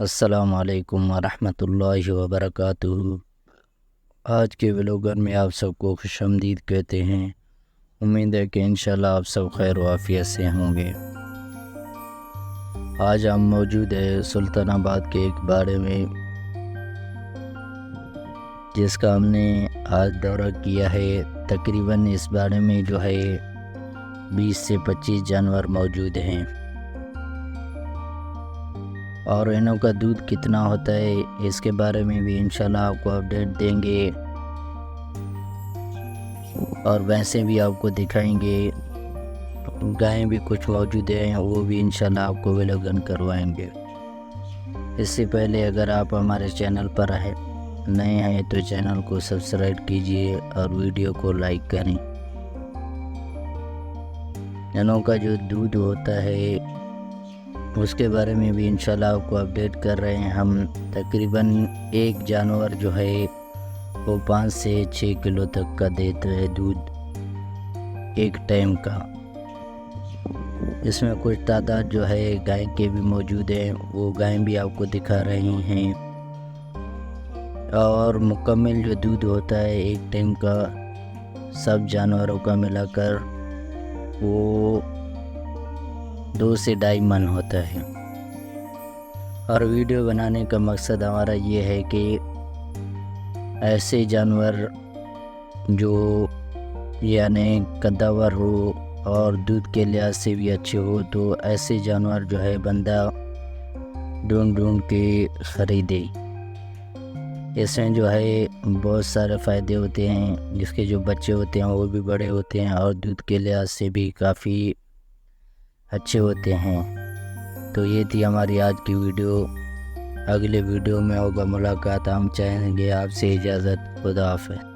السلام علیکم ورحمۃ اللہ وبرکاتہ۔ آج کے ولاگر میں آپ سب کو خوش آمدید کہتے ہیں۔ امید ہے کہ انشاءاللہ آپ سب خیر و عافیت سے ہوں گے۔ آج ہم موجود ہیں سلطان آباد کے ایک باڑے میں، جس کا ہم نے آج دورہ کیا ہے۔ تقریباً اس باڑے میں جو ہے 20 سے 25 جانور موجود ہیں، اور انہوں کا دودھ کتنا ہوتا ہے اس کے بارے میں بھی انشاءاللہ آپ کو اپڈیٹ دیں گے، اور بھینسیں بھی آپ کو دکھائیں گے، گائیں بھی کچھ موجود ہیں، وہ بھی انشاءاللہ آپ کو ولاگن کروائیں گے۔ اس سے پہلے اگر آپ ہمارے چینل پر نئے ہیں تو چینل کو سبسکرائب کیجئے اور ویڈیو کو لائک کریں۔ انہوں کا جو دودھ ہوتا ہے اس کے بارے میں بھی انشاءاللہ آپ کو اپڈیٹ کر رہے ہیں ہم۔ تقریباً ایک جانور جو ہے وہ 5 سے 6 کلو تک کا دیتا ہے دودھ ایک ٹائم کا۔ اس میں کچھ تعداد جو ہے گائے کے بھی موجود ہیں، وہ گائیں بھی آپ کو دکھا رہی ہیں، اور مکمل جو دودھ ہوتا ہے ایک ٹائم کا سب جانوروں کا ملا کر وہ 2 سے 2.5 من ہوتا ہے۔ اور ویڈیو بنانے کا مقصد ہمارا یہ ہے کہ ایسے جانور جو یعنی قداور ہو اور دودھ کے لحاظ سے بھی اچھے ہو، تو ایسے جانور جو ہے بندہ ڈھونڈ کے خریدے۔ اس میں جو ہے بہت سارے فائدے ہوتے ہیں، جس کے جو بچے ہوتے ہیں وہ بھی بڑے ہوتے ہیں اور دودھ کے لحاظ سے بھی کافی اچھے ہوتے ہیں۔ تو یہ تھی ہماری آج کی ویڈیو۔ اگلے ویڈیو میں ہوگا ملاقات۔ ہم چاہیں گے آپ سے اجازت۔ خدا حافظ۔